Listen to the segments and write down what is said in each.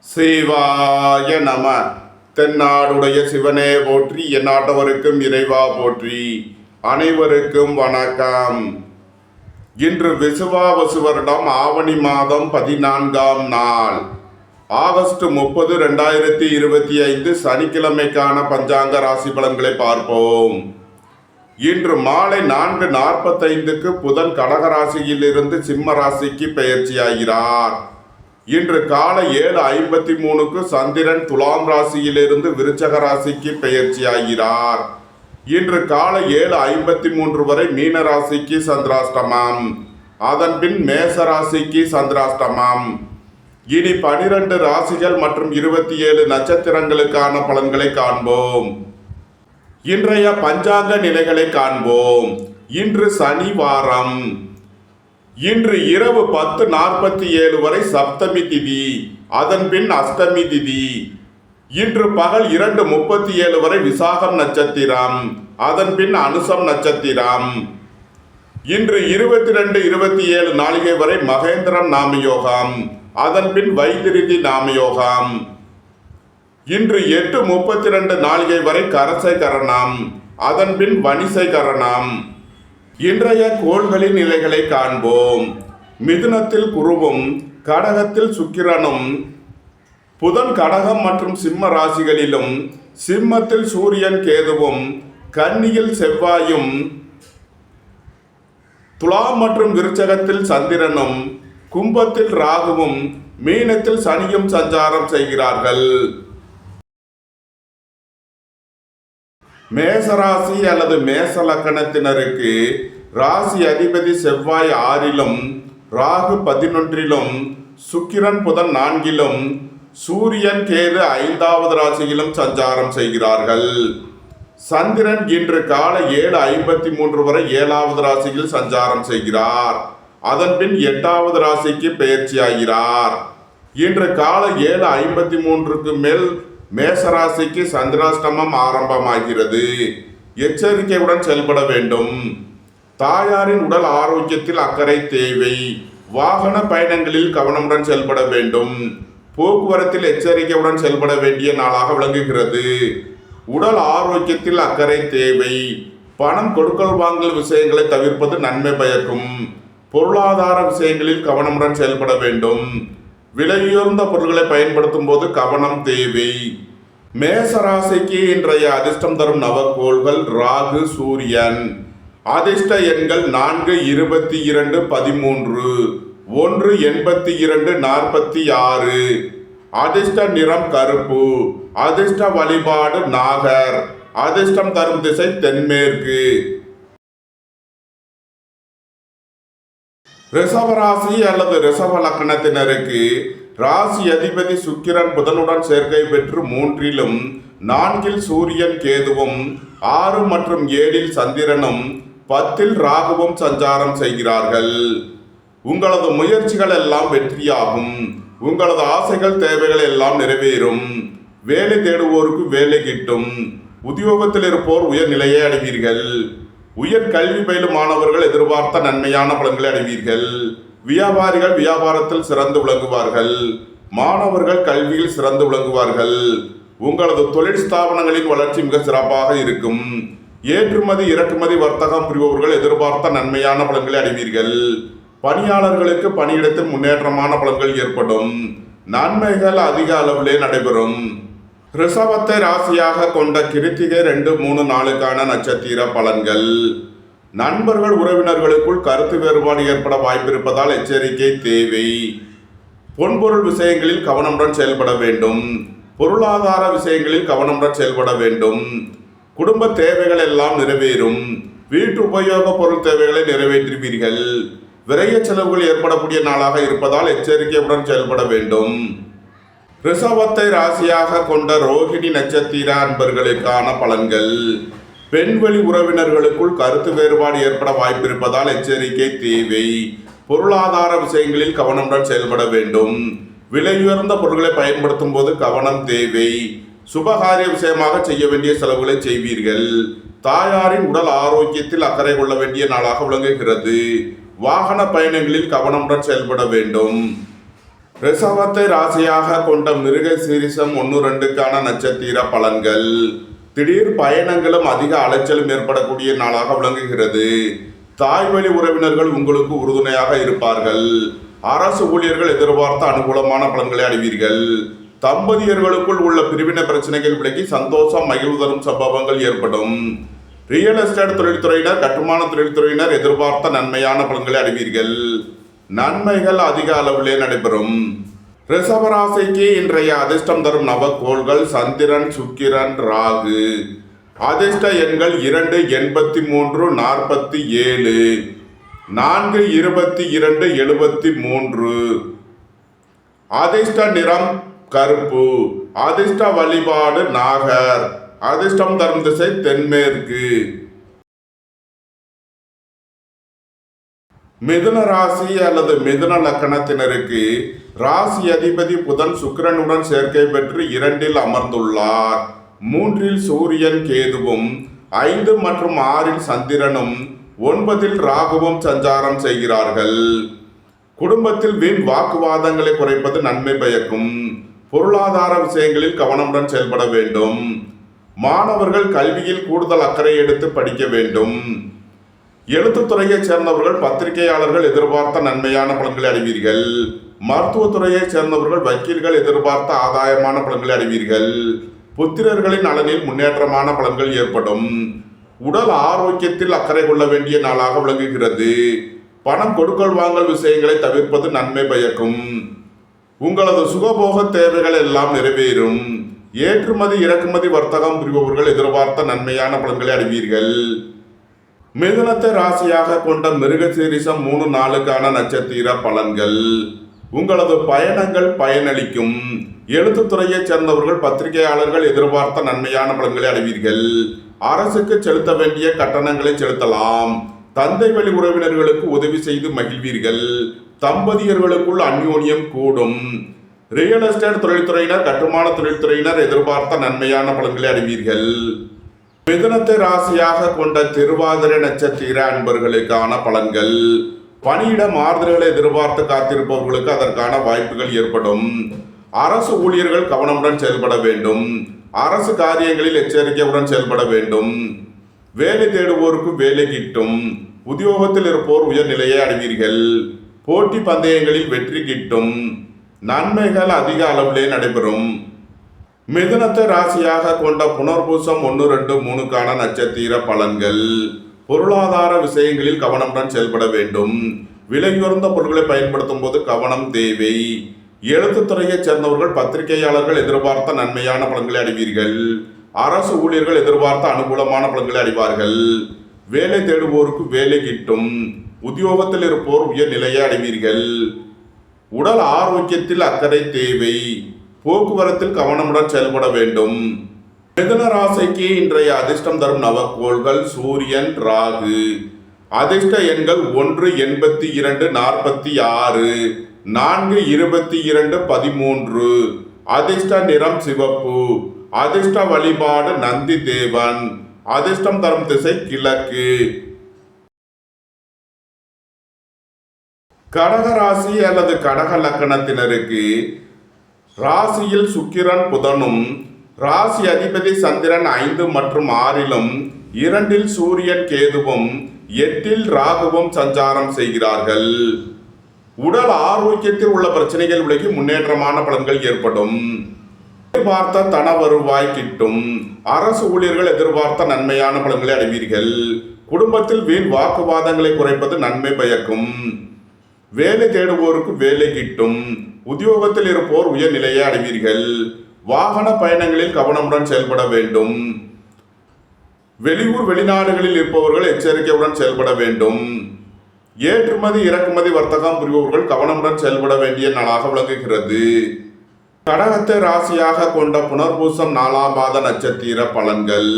சிவாய நம. தென்னாடுடைய சிவனே போற்றி, எந்நாட்டவருக்கும் இறைவா போற்றி. அனைவருக்கும் வணக்கம். இன்று விசுவாவசு வருடம் ஆவணி மாதம் 14ஆம் நாள், ஆகஸ்ட் 30, 2025 சனிக்கிழமைக்கான பஞ்சாங்க ராசி பலன்களை பார்ப்போம். இன்று மாலை 4:45 புதன் கடகராசியில் இருந்து சிம்ம ராசிக்கு பெயர்ச்சியாகிறார். இன்று காலை 7:53 சந்திரன் துலாம் ராசியிலிருந்து விருச்சக ராசிக்கு பெயர்ச்சியாகிறார். இன்று காலை 7:53 வரை மீன ராசிக்கு சந்திராஷ்டமம், அதன் பின் மேச ராசிக்கு சந்திராஷ்டமம். இனி 12 ராசிகள் மற்றும் 27 நட்சத்திரங்களுக்கான பலன்களை காண்போம். இன்றைய பஞ்சாங்க நிலைகளை காண்போம். இன்று சனிவாரம். இன்று இரவு 10:47 வரை சப்தமி திதி, அதன் பின் அஷ்டமி திதி. இன்று பகல் 2:37 வரை விசாகம் நட்சத்திரம், அதன் பின் அனுசம் நட்சத்திரம். இன்று 22:27 நாளிகை வரை மகேந்திரம் நாமயோகம், அதன் பின் வைத்திருதி நாமயோகம். இன்று 8:32 நாளிகை வரை கரசை கரணம், அதன் பின் வணிசை கரணம். இன்றைய கோள்களின் நிலைகளை காண்போம். மிதுனத்தில் குருவும் கடகத்தில் சுக்கிரனும், புதன் கடகம் மற்றும் சிம்ம ராசிகளிலும், சிம்மத்தில் சூரியன் கேதுவும், கன்னியில் செவ்வாயும், துலாம் மற்றும் விருச்சகத்தில் சந்திரனும், கும்பத்தில் ராகுவும், மீனத்தில் சனியும் சஞ்சாரம் செய்கிறார்கள். மேசராசி அல்லது மேச லக்கணத்தினருக்கு ராசி அதிபதி செவ்வாய் 6லும், ராகு 11லும், சுக்கிரன் புதன் 4லும், சூரியன் கேது 5வது ராசியிலும் சஞ்சாரம் செய்கிறார்கள். சந்திரன் இன்று காலை 7:53 வரை 7வது ராசியில் சஞ்சாரம் செய்கிறார். அதன் பின் 8வது ராசிக்கு பெயர்ச்சியாகிறார். இன்று காலை 7:53 மேல் மேசராசிக்கு சந்திராஷ்டமம் ஆரம்பமாகிறது. எச்சரிக்கையுடன் செயல்பட வேண்டும். தாயாரின் உடல் ஆரோக்கியத்தில் அக்கறை தேவை. வாகன பயணங்களில் கவனமுடன் செயல்பட வேண்டும். போக்குவரத்தில் எச்சரிக்கையுடன் செயல்பட வேண்டிய நாளாக விளங்குகிறது. உடல் ஆரோக்கியத்தில் அக்கறை தேவை. பணம் கொடுக்கல் வாங்கல் விஷயங்களை தவிர்ப்பது நன்மை பயக்கும். பொருளாதார விஷயங்களில் கவனமுடன் செயல்பட வேண்டும். விலையுயர்ந்த பொருட்களை பயன்படுத்தும் போது கவனம் தேவை. மேசராசிக்கு இன்றைய அதிர்ஷ்டம் தரும் நவக்கோள்கள் ராகு, சூரியன். அதிர்ஷ்ட எண்கள் 4, 22, 13, 1, 82, 46. அதிர்ஷ்ட நிறம் கருப்பு. அதிர்ஷ்ட வழிபாடு நாகர். அதிர்ஷ்டம் தரும் திசை தென்மேற்கு. ரிஷபராசி அல்லது ரிஷப லக்கணத்தினருக்கு ராசி அதிபதி சுக்கிரன் புதனுடன் சேர்க்கை பெற்று 3லும், 4ல் சூரியன் கேதுவும், 6 மற்றும் 7ல் சந்திரனும், 10ல் ராகுவும் சஞ்சாரம் செய்கிறார்கள். உங்களது முயற்சிகள் எல்லாம் வெற்றியாகும். உங்களது ஆசைகள் தேவைகள் எல்லாம் நிறைவேறும். வேலை தேடுவோருக்கு வேலை கிட்டும். உத்தியோகத்தில் இருப்போர் உயர்நிலையை அடைவீர்கள். உயர் கல்வி பயிலும் மாணவர்கள் எதிர்பார்த்த நன்மையான பலன்களை அடைவீர்கள். வியாபாரிகள் வியாபாரத்தில் சிறந்து விளங்குவார்கள். மாணவர்கள் கல்வியில் சிறந்து விளங்குவார்கள். உங்களது தொழில் ஸ்தாபனங்களின் வளர்ச்சி மிக சிறப்பாக இருக்கும். ஏற்றுமதி இறக்குமதி வர்த்தகம் புரிபவர்கள் எதிர்பார்த்த நன்மையான பலன்களை அடைவீர்கள். பணியாளர்களுக்கு பணியிடத்தில் முன்னேற்றமான பலன்கள் ஏற்படும். நன்மைகள் அதிக அளவிலே நடைபெறும். ரிஷபத்தை ராசியாக கொண்ட கிருத்திகை 2, 3 நாளுக்கான நட்சத்திர பலன்கள். நண்பர்கள் உறவினர்களுக்குள் கருத்து வேறுபாடு ஏற்பட வாய்ப்பிருப்பதால் எச்சரிக்கை தேவை. பொன்பொருள் விஷயங்களில் கவனமுடன் செயல்பட வேண்டும். பொருளாதார விஷயங்களில் கவனமுடன் செயல்பட வேண்டும். குடும்ப தேவைகள் எல்லாம் நிறைவேறும். வீட்டு உபயோக பொருள் தேவைகளை நிறைவேற்றுவீர்கள். விரைய செலவுகள் ஏற்படக்கூடிய நாளாக இருப்பதால் எச்சரிக்கையுடன் செயல்பட வேண்டும். ரிஷபத்தை ராசியாக கொண்ட ரோகிணி நட்சத்திர அன்பர்களுக்கான பலன்கள். பெண்வழி உறவினர்களுக்குள் கருத்து வேறுபாடு ஏற்பட வாய்ப்பிருப்பதால் எச்சரிக்கை தேவை. பொருளாதார விஷயங்களில் கவனமுடன் செயல்பட வேண்டும். விலையுயர்ந்த பொருட்களை பயன்படுத்தும் போது கவனம் தேவை. சுபகாரிய விஷயமாக செய்ய வேண்டிய செலவுகளை செய்வீர்கள். தாயாரின் உடல் ஆரோக்கியத்தில் அக்கறை கொள்ள வேண்டிய நாளாக விளங்குகிறது. வாகன பயணங்களில் கவனமுடன் செயல்பட வேண்டும். ரிஷபத்தை ராசியாக கொண்ட மிருக சீரிசம் 1-2க்கான நட்சத்திர பலன்கள். திடீர் பயணங்களும் அதிக அலைச்சலும் ஏற்படக்கூடிய நாளாக விளங்குகிறது. தாய்வழி உறவினர்கள் உங்களுக்கு உறுதுணையாக இருப்பார்கள். அரசு ஊழியர்கள் எதிர்பார்த்த அனுகூலமான பலன்களை அடைவீர்கள். தம்பதியர்களுக்குள் உள்ள பிரிவினை பிரச்சனைகள் விலகி சந்தோஷம் மகிழ்வு தரும் சம்பவங்கள் ஏற்படும். ரியல் எஸ்டேட் தொழில்துறையினர், கட்டுமான தொழில்துறையினர் எதிர்பார்த்த நன்மையான பலன்களை அடைவீர்கள். நன்மைகள் அதிக அளவிலே நடைபெறும். ரிஷபராசிக்கு இன்றைய அதிர்ஷ்டம் தரும் நவக்கோள்கள் சந்திரன், சுக்கிரன், ராகு. அதிர்ஷ்ட எண்கள் 2, 83, 47, 4, 22, 73. அதிர்ஷ்ட நிறம் கருப்பு. அதிர்ஷ்ட வழிபாடு நாகர். அதிர்ஷ்டம் தரும் திசை தென்மேற்கு. மிதுன ராசி அல்லது மிதுன லக்கணத்தினருக்கு ராசி அதிபதி புதன் சுக்கிரனுடன் சேர்க்கை பெற்று 2ல் அமர்ந்துள்ளார். 3ல் சூரியன் கேதுவும், 5 மற்றும் 6ல் சந்திரனும், 9ல் ராகுவும் சஞ்சாரம் செய்கிறார்கள். குடும்பத்தில் வீண் வாக்குவாதங்களை குறைப்பது நன்மை பயக்கும். பொருளாதார விஷயங்களில் கவனமுடன் செயல்பட வேண்டும். மாணவர்கள் கல்வியில் கூடுதல் அக்கறை எடுத்து படிக்க வேண்டும். எழுத்துத்துறையைச் சேர்ந்தவர்கள், பத்திரிகையாளர்கள் எதிர்பார்த்த நன்மையான பலன்களை அடைவீர்கள். மருத்துவத்துறையைச் சேர்ந்தவர்கள், வக்கீல்கள் எதிர்பார்த்த ஆதாயமான பலன்களை அடைவீர்கள். புத்திரர்களின் நலனில் முன்னேற்றமான பலன்கள் ஏற்படும். உடல் ஆரோக்கியத்தில் அக்கறை கொள்ள வேண்டிய நாளாக விளங்குகிறது. பணம் கொடுக்கல் வாங்கல் விஷயங்களை தவிர்ப்பது நன்மை பயக்கும். உங்களது சுகபோக தேவைகள் எல்லாம் நிறைவேறும். ஏற்றுமதி இறக்குமதி வர்த்தகம் புரிபவர்கள் எதிர்பார்த்த நன்மையான பலன்களை அடைவீர்கள். மிதுனத்தை ராசியாக கொண்ட மிருகசீரிசம் 3-4க்கான நட்சத்திர பலன்கள். உங்களது பயணங்கள் பயனளிக்கும். எழுத்துத்துறையைச் சேர்ந்தவர்கள், பத்திரிகையாளர்கள் எதிர்பார்த்த நன்மையான பலன்களை அடைவீர்கள். அரசுக்கு செலுத்த வேண்டிய கட்டணங்களை செலுத்தலாம். தந்தை வழி உறவினர்களுக்கு உதவி செய்து மகிழ்வீர்கள். தம்பதியர்களுக்குள் அந்யோன்யம் கூடும். ரியல் எஸ்டேட் தொழில்துறையினர், கட்டுமான தொழில்துறையினர் எதிர்பார்த்த நன்மையான பலன்களை அடைவீர்கள். மிதுனத்தை ராசியாக கொண்ட திருவாதிரை நட்சத்திர அன்பர்களுக்கான பலன்கள். பணியிட மாறுதல்களை எதிர்பார்த்து காத்திருப்பவர்களுக்கு அதற்கான வாய்ப்புகள் ஏற்படும். அரசு ஊழியர்கள் கவனமுடன் செயல்பட வேண்டும். அரசு காரியங்களில் எச்சரிக்கையுடன் செயல்பட வேண்டும். வேலை தேடுவோருக்கு வேலை கிட்டும். உத்தியோகத்தில் இருப்போர் உயர்நிலையை அடைவீர்கள். போட்டி பந்தயங்களில் வெற்றி கிட்டும். நன்மைகள் அதிக அளவிலே நடைபெறும். மிதுனத்தை ராசியாக கொண்ட புனர்பூசம் 1, 2, 3க்கான நட்சத்திர பலன்கள். பொருளாதார விஷயங்களில் கவனமுடன் செயல்பட வேண்டும். விலையுயர்ந்த பொருட்களை பயன்படுத்தும் போது கவனம் தேவை. எழுத்துத்துறையைச் சேர்ந்தவர்கள், பத்திரிகையாளர்கள் எதிர்பார்த்த நன்மையான பலன்களை அடைவீர்கள். அரசு ஊழியர்கள் எதிர்பார்த்த அனுகூலமான பலன்களை அடைவார்கள். வேலை தேடுவோருக்கு வேலை கிட்டும். உத்தியோகத்தில் இருப்போர் உயர்நிலையை அடைவீர்கள். உடல் ஆரோக்கியத்தில் அக்கறை தேவை. போக்குவரத்தில் கவனமுடன் செயல்பட வேண்டும். மிதுன ராசிக்கு இன்றைய அதிர்ஷ்டம் தரும் நவக்கோள்கள் சூரியன், ராகு. அதிர்ஷ்ட எண்கள் 1, 82, 46, 4, 22, 13. அதிர்ஷ்ட நிறம் சிவப்பு. அதிர்ஷ்ட வழிபாடு நந்தி தேவன். அதிர்ஷ்டம் தரும் திசை கிழக்கு. கடக ராசி அல்லது கடக லக்கணத்தினருக்கு ராசியில் சுக்கிரன் புதனும், ராசி அதிபதி சந்திரன் 5 மற்றும் 6லும், 2ல் சூரியன் கேதுவும், 8ல் ராகுவும் சஞ்சாரம் செய்கிறார்கள். உடல் ஆரோக்கியத்தில் உள்ள பிரச்சனைகள் விலகி முன்னேற்றமான பலன்கள் ஏற்படும். எதிர்பார்த்த தன வருவாய் கிட்டும். அரசு ஊழியர்கள் எதிர்பார்த்த நன்மையான பலன்களை அடைவீர்கள். குடும்பத்தில் வீண் வாக்குவாதங்களை குறைப்பது நன்மை பயக்கும். வேலை தேடுவோருக்கு வேலை கிட்டும். உத்தியோகத்தில் இருப்போர் உயர்நிலையை அடைவீர்கள். வாகன பயணங்களில் கவனமுடன் செயல்பட வேண்டும். வெளியூர் வெளிநாடுகளில் இருப்பவர்கள் எச்சரிக்கையுடன் செயல்பட வேண்டும். ஏற்றுமதி இறக்குமதி வர்த்தகம் புரிபவர்கள் கவனமுடன் செயல்பட வேண்டிய நாளாக விளங்குகிறது. கடகத்தை ராசியாக கொண்ட புனர்பூசம் 4ஆம் பாத நட்சத்திர பலன்கள்.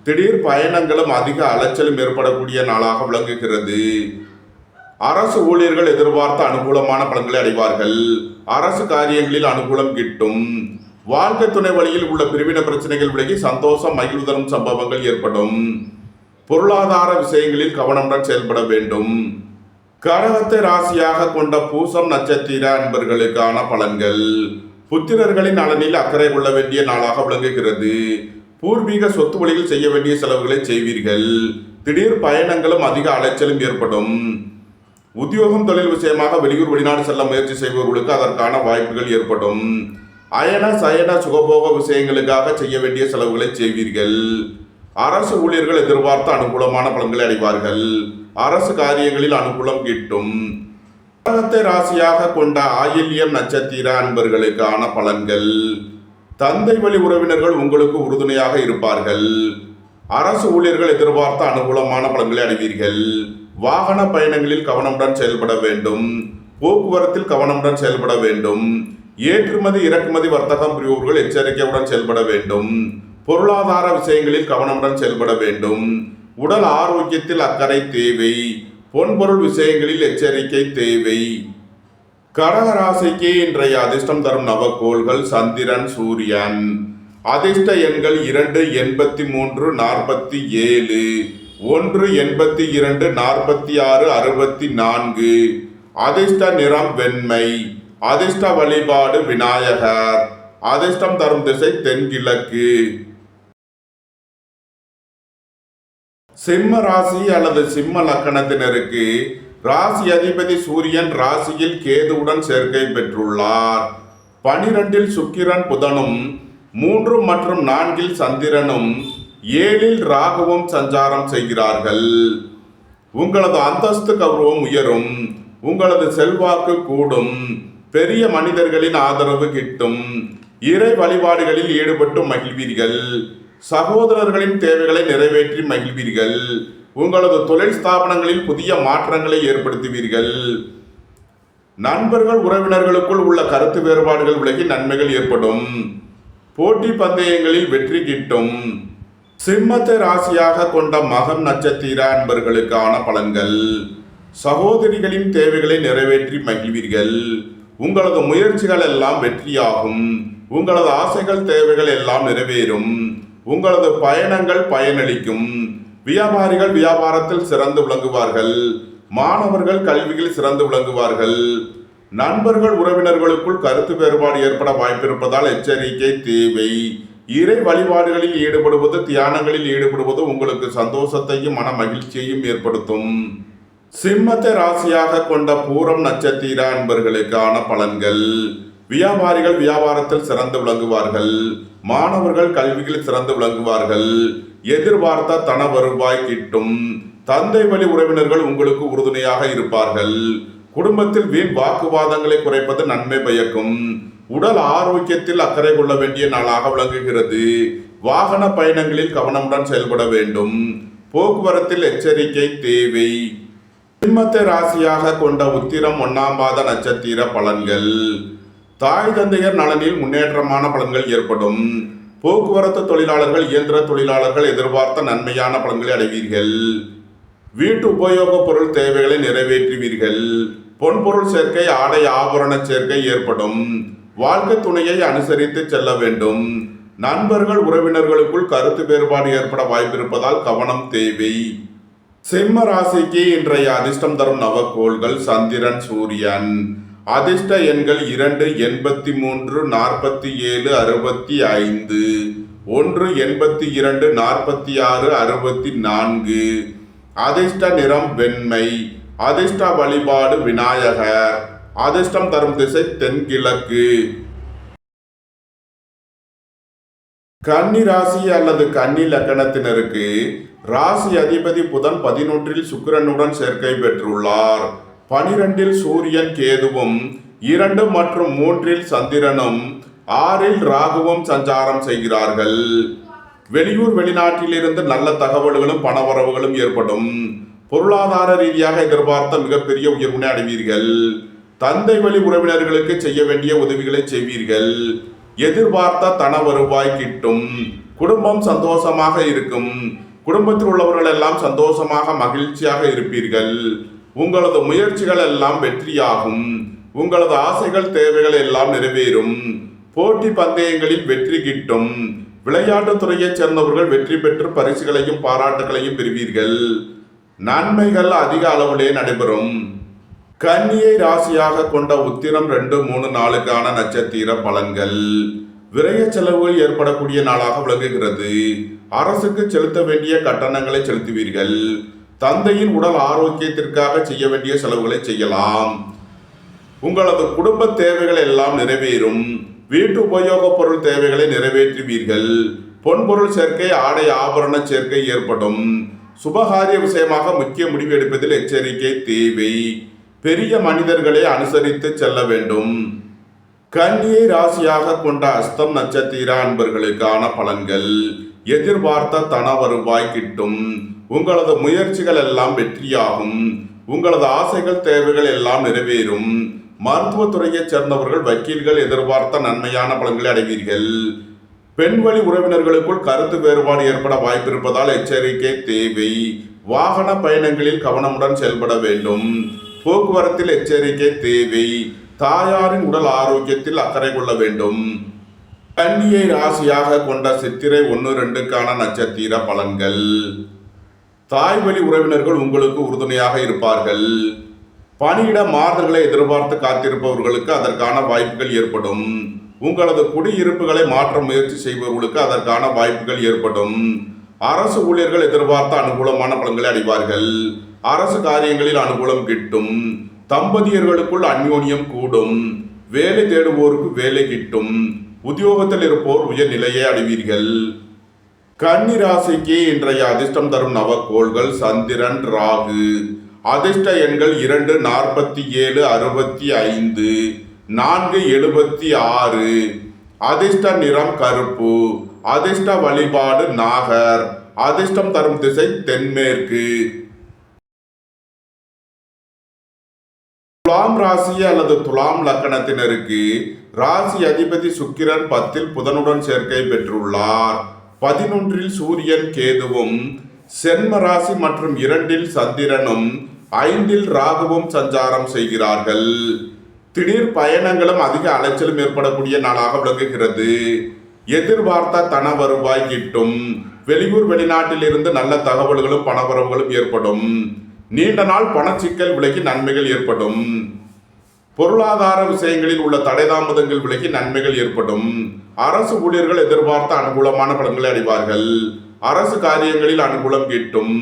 திடீர் பயணங்களும் அதிக அலைச்சலும் ஏற்படக்கூடிய நாளாக விளங்குகிறது. அரசு ஊழியர்கள் எதிர்பார்த்த அனுகூலமான பலன்களை அடைவார்கள். அரசு காரியங்களில் அனுகூலம் கிட்டும். வாழ்க்கை துணை வழியில் உள்ள பிரிவினை பிரச்சனைகள் விலகி சந்தோஷம் மகிழ்வு தரும் சம்பவங்கள் ஏற்படும். பொருளாதார விஷயங்களில் கவனமுடன் செயல்பட வேண்டும். கடகத்தை ராசியாக கொண்ட பூசம் நட்சத்திர அன்பர்களுக்கான பலன்கள். புத்திரர்களின் நலனில் அக்கறை கொள்ள வேண்டிய நாளாக விளங்குகிறது. பூர்வீக சொத்து வழியில் செய்ய வேண்டிய செலவுகளை செய்வீர்கள். திடீர் பயணங்களும் அதிக அலைச்சலும் ஏற்படும். உத்தியோகம் தொழில் விஷயமாக வெளியூர் வெளிநாடு செல்ல முயற்சி செய்பவர்களுக்கு அதற்கான வாய்ப்புகள் ஏற்படும். அயன சயன சுகபோக விஷயங்களுக்காக செய்ய வேண்டிய செலவுகளை செய்வீர்கள். அரசு ஊழியர்கள் எதிர்பார்த்த அனுகூலமான பலன்களை அடைவார்கள். அரசு காரியங்களில் அனுகூலம் கிட்டும். கடகத்தை ராசியாக கொண்ட ஆயில்யம் நட்சத்திர அன்பர்களுக்கான பலன்கள். தந்தை வழி உறவினர்கள் உங்களுக்கு உறுதுணையாக இருப்பார்கள். அரசு ஊழியர்கள் எதிர்பார்த்த அனுகூலமான பலன்களை அடைவீர்கள். வாகன பயணங்களில் கவனமுடன் செயல்பட வேண்டும். போக்குவரத்தில் கவனமுடன் செயல்பட வேண்டும். ஏற்றுமதி இறக்குமதி வர்த்தகம் புரிவோர்கள் எச்சரிக்கையுடன் செயல்பட வேண்டும். பொருளாதார விஷயங்களில் கவனமுடன் செயல்பட வேண்டும். உடல் ஆரோக்கியத்தில் அக்கறை தேவை. பொன்பொருள் விஷயங்களில் எச்சரிக்கை தேவை. கடக ராசிக்கு இன்றைய அதிர்ஷ்டம் தரும் நவக்கோள்கள் சந்திரன் சூரியன். அதிர்ஷ்ட எண்கள் 2 83 47 1 82 46 64. அதிர்ஷ்ட நிறம் வெண்மை. அதிர்ஷ்ட வழிபாடு விநாயகர். அதிர்ஷ்டம் தரும் திசை தென்கிழக்கு. சிம்ம ராசி அல்லது சிம்ம லக்கணத்தினருக்கு ராசி அதிபதி சூரியன் ராசியில் கேதுவுடன் சேர்க்கை பெற்றுள்ளார். 12 சுக்கிரன் புதனும் 3 மற்றும் 4 சந்திரனும் 7 ராகுவும் சஞ்சாரம் செய்கிறார்கள். உங்களது அந்தஸ்து கௌரவம் உயரும். உங்களது செல்வாக்கு கூடும். பெரிய மனிதர்களின் ஆதரவு கிட்டும். இறை வழிபாடுகளில் ஈடுபட்டு மகிழ்வீர்கள். சகோதரர்களின் தேவைகளை நிறைவேற்றி மகிழ்வீர்கள். உங்களது தொழில் ஸ்தாபனங்களில் புதிய மாற்றங்களை ஏற்படுத்துவீர்கள். நண்பர்கள் உறவினர்களுக்குள் உள்ள கருத்து வேறுபாடுகள் விலகி நன்மைகள் ஏற்படும். போட்டி பந்தயங்களில் வெற்றி கிட்டும். சிம்மத்தை ராசியாக கொண்ட மகம் நட்சத்திர அன்பர்களுக்கான பலன்கள். சகோதரிகளின் தேவைகளை நிறைவேற்றி மகிழ்வீர்கள். உங்களது முயற்சிகள் எல்லாம் வெற்றியாகும். உங்களது ஆசைகள் தேவைகள் எல்லாம் நிறைவேறும். உங்களது பயணங்கள் பயனளிக்கும். வியாபாரிகள் வியாபாரத்தில் சிறந்து விளங்குவார்கள். மாணவர்கள் கல்வியில் சிறந்து விளங்குவார்கள். நண்பர்கள் உறவினர்களுக்குள் கருத்து வேறுபாடு ஏற்பட வாய்ப்பிருப்பதால் எச்சரிக்கை தேவை. இறை வழிபாடுகளில் ஈடுபடுவது தியானங்களில் ஈடுபடுவது உங்களுக்கு சந்தோஷத்தையும் மன மகிழ்ச்சியையும் ஏற்படுத்தும். சிம்மத்தை ராசியாக கொண்ட பூரம் நட்சத்திர அன்பர்களுக்கான பலன்கள். வியாபாரிகள் வியாபாரத்தில் சிறந்து விளங்குவார்கள். மாணவர்கள் கல்வியில் சிறந்து விளங்குவார்கள். எதிர்பார்த்த தன வருவாய் கிட்டும். தந்தை வழி உறவினர்கள் உங்களுக்கு உறுதுணையாக இருப்பார்கள். குடும்பத்தில் வீண் வாக்குவாதங்களை குறைப்பது நன்மை பயக்கும். உடல் ஆரோக்கியத்தில் அக்கறை கொள்ள வேண்டிய நாளாக விளங்குகிறது. வாகன பயணங்களில் கவனமுடன் செயல்பட வேண்டும். போக்குவரத்தில் எச்சரிக்கை தேவை. சிம்மத்தை ராசியாக கொண்ட உத்திரம் 1ஆம் பாத நட்சத்திர பலன்கள். தாய் தந்தையர் நலனில் முன்னேற்றமான பலன்கள் ஏற்படும். போக்குவரத்து தொழிலாளர்கள் இயந்திர தொழிலாளர்கள் எதிர்பார்த்த நன்மையான பலன்களை அடைவீர்கள். வீட்டு உபயோக பொருள் தேவைகளை நிறைவேற்றுவீர்கள். பொன்பொருள் சேர்க்கை ஆடை ஆபரண சேர்க்கை ஏற்படும். வாழ்க்கை துணையை அனுசரித்து செல்ல வேண்டும். நண்பர்கள் உறவினர்களுக்குள் கருத்து வேறுபாடு ஏற்பட வாய்ப்பிருப்பதால் கவனம் தேவை. சிம்ம ராசிக்கு இன்றைய அதிர்ஷ்டம் தரும் நவக்கோள்கள் சந்திரன் சூரியன். அதிர்ஷ்ட எண்கள் 2 83 47 65 1 82 46 64. அதிர்ஷ்ட நிறம் வெண்மை. அதிர்ஷ்ட வழிபாடு விநாயகர். அதிர்ஷ்டம் தரும் திசை தென்கிழக்கு. கன்னி ராசி அல்லது கன்னி லக்கணத்தினருக்கு ராசி அதிபதி புதன் 11 சுக்கிரனுடன் சேர்க்கை பெற்றுள்ளார். 12 சூரியன் கேதுவும் 2 மற்றும் 3 சந்திரனும் 6 ராகுவும் சஞ்சாரம் செய்கிறார்கள். வெளியூர் வெளிநாட்டிலிருந்து நல்ல தகவல்களும் பணவரவுகளும் ஏற்படும். பொருளாதார ரீதியாக எதிர்பார்த்த மிகப்பெரிய உயர்வினை அடைவீர்கள். தந்தை வழி உறவினர்களுக்கு செய்ய வேண்டிய உதவிகளை செய்வீர்கள். எதிர்பார்த்த தன வருவாய் கிட்டும். குடும்பம் சந்தோஷமாக இருக்கும். குடும்பத்தில் உள்ளவர்கள் எல்லாம் சந்தோஷமாக மகிழ்ச்சியாக இருப்பீர்கள். உங்களது முயற்சிகள் எல்லாம் வெற்றியாகும். உங்களது ஆசைகள் தேவைகள் எல்லாம் நிறைவேறும். போட்டி பந்தயங்களில் வெற்றி கிட்டும். விளையாட்டுத் துறையைச் சேர்ந்தவர்கள் வெற்றி பெற்று பரிசுகளையும் பாராட்டுகளையும் பெறுவீர்கள். நன்மைகள் அதிக அளவிலே நடைபெறும். கன்னியை ராசியாக கொண்ட உத்திரம் 2, 3, 4க்கான நட்சத்திர பலன்கள். விரய செலவுகள் ஏற்படக்கூடிய நாளாக விளங்குகிறது. அரசுக்கு செலுத்த வேண்டிய கட்டணங்களை செலுத்துவீர்கள். தந்தையின் உடல் ஆரோக்கியத்திற்காக செய்ய வேண்டிய செலவுகளை செய்யலாம். உங்களது குடும்ப தேவைகள் எல்லாம் நிறைவேறும். வீட்டு உபயோகப் பொருள் தேவைகளை நிறைவேற்றுவீர்கள். பொன்பொருள் சேர்க்கை, ஆடை ஆபரண சேர்க்கை ஏற்படும். சுபகாரிய விஷயமாக முக்கிய முடிவு எடுப்பதில் எச்சரிக்கை தேவை. பெரிய மனிதர்களை அனுசரித்து செல்ல வேண்டும். கன்னியை ராசியாக கொண்ட அஸ்தம் நட்சத்திர அன்பர்களுக்கான பலன்கள். எதிர்பார்த்த தன வருவாய் கிட்டும். உங்களது முயற்சிகள் எல்லாம் வெற்றியாகும். உங்களது ஆசைகள், தேவைகள் எல்லாம் நிறைவேறும். மருத்துவத்துறையைச் சேர்ந்தவர்கள், வக்கீல்கள் எதிர்பார்த்த நன்மையான பலன்களை அடைவீர்கள். பெண்வழி உறவினர்களுக்குள் கருத்து வேறுபாடு ஏற்பட வாய்ப்பிருப்பதால் எச்சரிக்கை தேவை. வாகன பயணங்களில் கவனமுடன் செயல்பட வேண்டும். போக்குவரத்தில் எச்சரிக்கை தேவை. தாயாரின் உடல் ஆரோக்கியத்தில் அக்கறை கொள்ள வேண்டும். கன்னியை ராசியாக கொண்ட சித்திரை 1, 2க்கான நட்சத்திர பலன்கள். தாய் வழி உறவினர்கள் உங்களுக்கு உறுதுணையாக இருப்பார்கள். பணியிட மாறுதல்களை எதிர்பார்த்து காத்திருப்பவர்களுக்கு அதற்கான வாய்ப்புகள் ஏற்படும். உங்களது குடியிருப்புகளை மாற்ற முயற்சி செய்பவர்களுக்கு அதற்கான வாய்ப்புகள் ஏற்படும். அரசு ஊழியர்கள் எதிர்பார்த்த அனுகூலமான பலன்களை அடைவார்கள். அரசு காரியங்களில் அனுகூலம் கிட்டும். தம்பதியர்களுக்குள் அந்யோன்யம் கூடும். வேலை தேடுவோருக்கு வேலை கிட்டும். உத்தியோகத்தில் இருப்போர் உயர் நிலையை அடைவீர்கள். கன்னி ராசிக்கு இன்றைய அதிர்ஷ்டம் தரும் நவக்கோள்கள் சந்திரன், ராகு. அதிர்ஷ்ட எண்கள் 2, 47, 65, 4, 76. அதிர்ஷ்ட நிறம் கருப்பு. அதிர்ஷ்ட வழிபாடு நாகர். அதிர்ஷ்டம் தரும் திசை தென்மேற்கு. துலாம் ராசி அல்லது துலாம் லக்கணத்தினருக்கு ராசி அதிபதி சுக்கிரன் 10ல் புதனுடன் சேர்க்கை பெற்றுள்ளார். 11ல் சூரியன் கேதுவும், சென்ம ராசி மற்றும் 2ல் சந்திரனும், 5ல் ராகுவும் சஞ்சாரம் செய்கிறார்கள். திடீர் பயணங்களும் அதிக அலைச்சலும் ஏற்படக்கூடிய நாளாக விளங்குகிறது. எதிர்பார்த்த தன வருவாய் கிட்டும். வெளியூர் வெளிநாட்டில் இருந்து நல்ல தகவல்களும் பணவரவுகளும் ஏற்படும். நீண்ட நாள் பணச்சிக்கல் விலகி நன்மைகள் ஏற்படும். பொருளாதார விஷயங்களில் உள்ள தடை தாமதங்கள் விலகி நன்மைகள் ஏற்படும். அரசு ஊழியர்கள் எதிர்பார்த்த அனுகூலமான பலன்களை அடைவார்கள். அரசு காரியங்களில் அனுகூலம் கிட்டும்.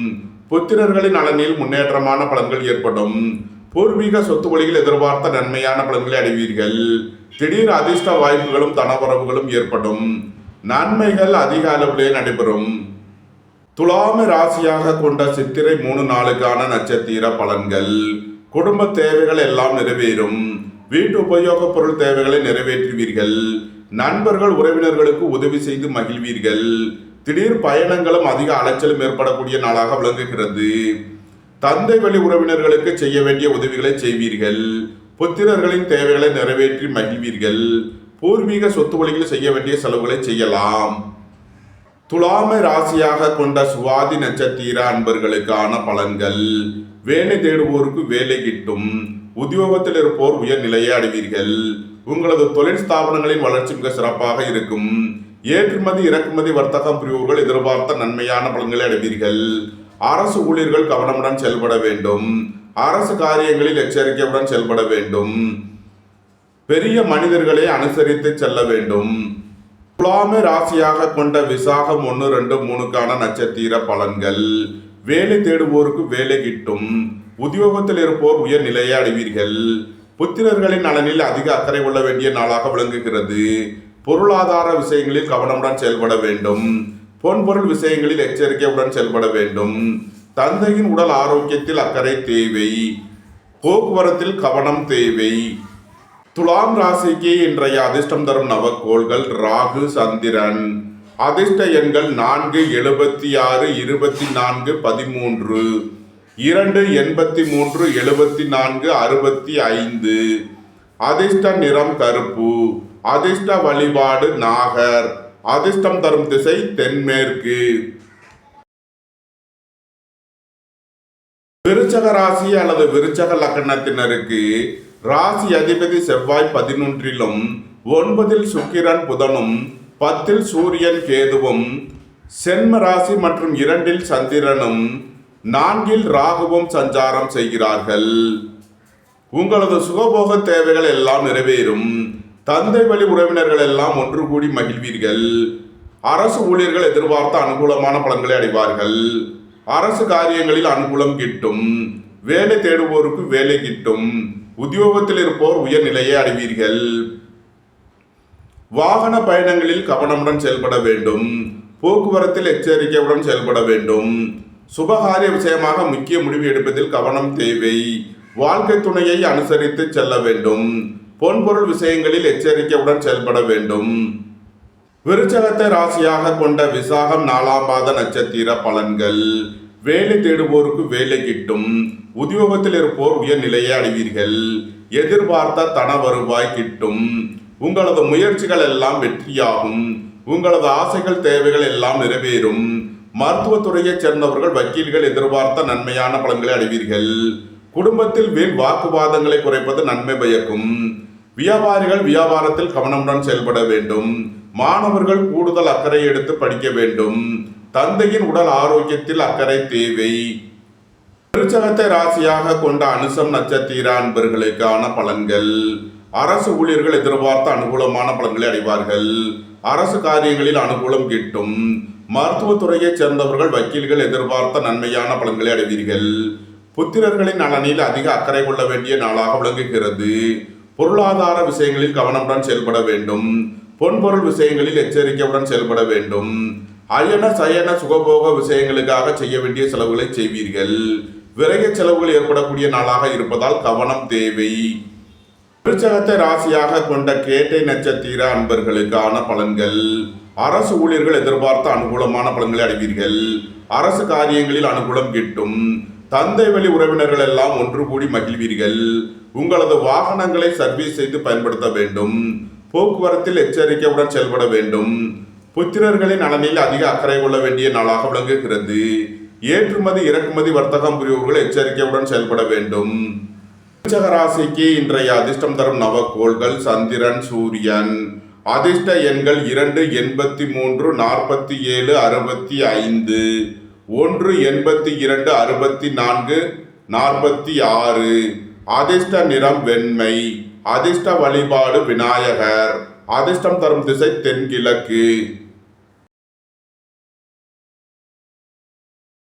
புத்திரர்களின் நலனில் முன்னேற்றமான பலன்கள் ஏற்படும். பூர்வீக சொத்து வழியில் எதிர்பார்த்த நன்மையான பலன்களை அடைவீர்கள். திடீர் அதிர்ஷ்ட வாய்ப்புகளும் தனவரவுகளும் ஏற்படும். நன்மைகள் அதிக அளவிலே நடைபெறும். துலாம ராசியாக கொண்ட சித்திரை 3, 4க்கான நட்சத்திர பலன்கள். குடும்ப தேவைகள் எல்லாம் நிறைவேறும். வீட்டு உபயோகப் பொருள் தேவைகளை நிறைவேற்றுவீர்கள். நண்பர்கள் உறவினர்களுக்கு உதவி செய்து மகிழ்வீர்கள். திடீர் பயணங்களும் அதிக அலைச்சலும் ஏற்படக்கூடிய நாளாக விளங்குகிறது. தந்தை வழி உறவினர்களுக்கு செய்ய வேண்டிய உதவிகளை செய்வீர்கள். புத்திரர்களின் தேவைகளை நிறைவேற்றி மகிழ்வீர்கள். பூர்வீக சொத்து வழியில் செய்ய வேண்டிய செலவுகளை செய்யலாம். துலாமை ராசியாக கொண்ட சுவாதி நட்சத்திர அன்பர்களுக்கான பலன்கள். வேலை தேடுவோருக்கு வேலை கிட்டும். உத்தியோகத்தில் இருப்போர் உயர் நிலையை அடைவீர்கள். உங்களது தொழில் ஸ்தாபனங்களின் வளர்ச்சி மிக சிறப்பாக இருக்கும். ஏற்றுமதி இறக்குமதி வர்த்தகம் புரிவோர்கள் எதிர்பார்த்த நன்மையான பலன்களை அடைவீர்கள். அரசு ஊழியர்கள் கவனமுடன் செயல்பட வேண்டும். அரசு காரியங்களில் எச்சரிக்கையுடன் செயல்பட வேண்டும். பெரிய மனிதர்களை அனுசரித்து செல்ல வேண்டும். துலாமை ராசியாக கொண்ட விசாகம் 1, 2, 3க்கான நட்சத்திர பலன்கள். வேலை தேடுவோருக்கு வேலை கிட்டும். உத்தியோகத்தில் இருப்போர் உயர் நிலையை அடைவீர்கள். புத்திரர்களின் நலனில் அதிக அக்கறை கொள்ள வேண்டிய நாளாக விளங்குகிறது. பொருளாதார விஷயங்களில் கவனமுடன் செயல்பட வேண்டும். பொன்பொருள் விஷயங்களில் எச்சரிக்கையுடன் செயல்பட வேண்டும். தந்தையின் உடல் ஆரோக்கியத்தில் அக்கறை தேவை. போக்குவரத்தில் கவனம் தேவை. துலாம் ராசிக்கு இன்றைய அதிர்ஷ்டம் தரும் நவக்கோள்கள் ராகு, சந்திரன். அதிர்ஷ்ட எண்கள் 4, 76, 24, 13, 2, 83, 74, 65. அதிர்ஷ்ட நிறம் கருப்பு. அதிர்ஷ்ட வழிபாடு நாகர். அதிர்ஷ்டம் தரும் திசை தென்மேற்கு. விருச்சக ராசி அல்லது விருச்சக லக்கணத்தினருக்கு ராசி அதிபதி செவ்வாய் 11லும், 9ல் சுக்கிரன் புதனும், 10ல் சூரியன் கேதுவும், சென்ம ராசி மற்றும் 2ல் சந்திரனும், 4ல் ராகுவும் சஞ்சாரம் செய்கிறார்கள். உங்களது சுகபோக தேவைகள் எல்லாம் நிறைவேறும். தந்தை வழி உறவினர்கள் எல்லாம் ஒன்று கூடி மகிழ்வீர்கள். அரசு ஊழியர்கள் எதிர்பார்த்த அனுகூலமான பலன்களை அடைவார்கள். அரசு காரியங்களில் அனுகூலம் கிட்டும். வேலை தேடுவோருக்கு வேலை கிட்டும். உத்தியோகத்தில் இருப்போர் உயர்நிலையை அடைவீர்கள். வாகன பயணங்களில் கவனமுடன் செயல்பட வேண்டும். போக்குவரத்தில் எச்சரிக்கையுடன் செயல்பட வேண்டும். சுபகாரிய விஷயமாக முக்கிய முடிவு எடுப்பதில் கவனம் தேவை. வாழ்க்கை துணையை அனுசரித்து செல்ல வேண்டும். பொன்பொருள் விஷயங்களில் எச்சரிக்கையுடன் செயல்பட வேண்டும். விருச்சகத்தை ராசியாக கொண்ட விசாகம் 4ஆம் பாத நட்சத்திர பலன்கள். வேலை தேடுவோருக்கு வேலை கிட்டும். உத்தியோகத்தில் இருப்போர் உயர்நிலையை அடைவீர்கள். எதிர்பார்த்த தன வருவாய் கிட்டும். உங்களது முயற்சிகள் எல்லாம் வெற்றியாகும். உங்களது ஆசைகள் தேவைகள் எல்லாம் நிறைவேறும். மருத்துவத்துறையைச் சேர்ந்தவர்கள் வக்கீல்கள் எதிர்பார்த்த நன்மையான பலன்களை அடைவீர்கள். குடும்பத்தில் வீண் வாக்குவாதங்களை குறைப்பது நன்மை பயக்கும். வியாபாரிகள் வியாபாரத்தில் கவனமுடன் செயல்பட வேண்டும். மாணவர்கள் கூடுதல் அக்கறை எடுத்து படிக்க வேண்டும். தந்தையின் உடல் ஆரோக்கியத்தில் அக்கறை தேவை. விருச்சகத்தை ராசியாக கொண்ட அனுசம் நட்சத்திர அன்பர்களுக்கான பலன்கள். அரசு ஊழியர்கள் எதிர்பார்த்த அனுகூலமான பலன்களை அடைவார்கள். அரசு காரியங்களில் அனுகூலம் கிட்டும். மருத்துவத்துறையைச் சேர்ந்தவர்கள் வக்கீல்கள் எதிர்பார்த்த நன்மையான பலன்களை அடைவீர்கள். புத்திரர்களின் நலனில் அதிக அக்கறை கொள்ள வேண்டிய நாளாக விளங்குகிறது. பொருளாதார விஷயங்களில் கவனமுடன் செயல்பட வேண்டும். பொன்பொருள் விஷயங்களில் எச்சரிக்கையுடன் செயல்பட வேண்டும். அயன சயன சுகபோக விஷயங்களுக்காக செய்ய வேண்டிய செலவுகளை செய்வீர்கள். விரைய செலவுகள் ஏற்படக்கூடிய நாளாக இருப்பதால் கவனம் தேவை. விருச்சகத்தை ராசியாக கொண்ட கேட்டை நட்சத்திர அன்பர்களுக்கான பலன்கள். அரசு ஊழியர்கள் எதிர்பார்த்த அனுகூலமான பலன்களை அடைவீர்கள். அரசு காரியங்களில் அனுகூலம் கிட்டும். தந்தை வழி உறவினர்கள் எல்லாம் ஒன்று கூடி மகிழ்வீர்கள். உங்களது வாகனங்களை சர்வீஸ் செய்து பயன்படுத்த வேண்டும். போக்குவரத்தில் எச்சரிக்கையுடன் செயல்பட வேண்டும். புத்திரர்களின் நலனில் அதிக அக்கறை கொள்ள வேண்டிய நாளாக விளங்குகிறது. ஏற்றுமதி இறக்குமதி வர்த்தகம் புரிவோர்கள் எச்சரிக்கையுடன் செயல்பட வேண்டும். விருச்சக ராசிக்கு இன்றைய அதிர்ஷ்டம் தரும் நவக்கோள்கள் சந்திரன், சூரியன். அதிர்ஷ்ட எண்கள் 2, 83, 47, 65, 1, 82, 64, 46. அதிர்ஷ்ட நிறம் வெண்மை. அதிர்ஷ்ட வழிபாடு விநாயகர். அதிர்ஷ்டம் தரும் திசை தென்கிழக்கு.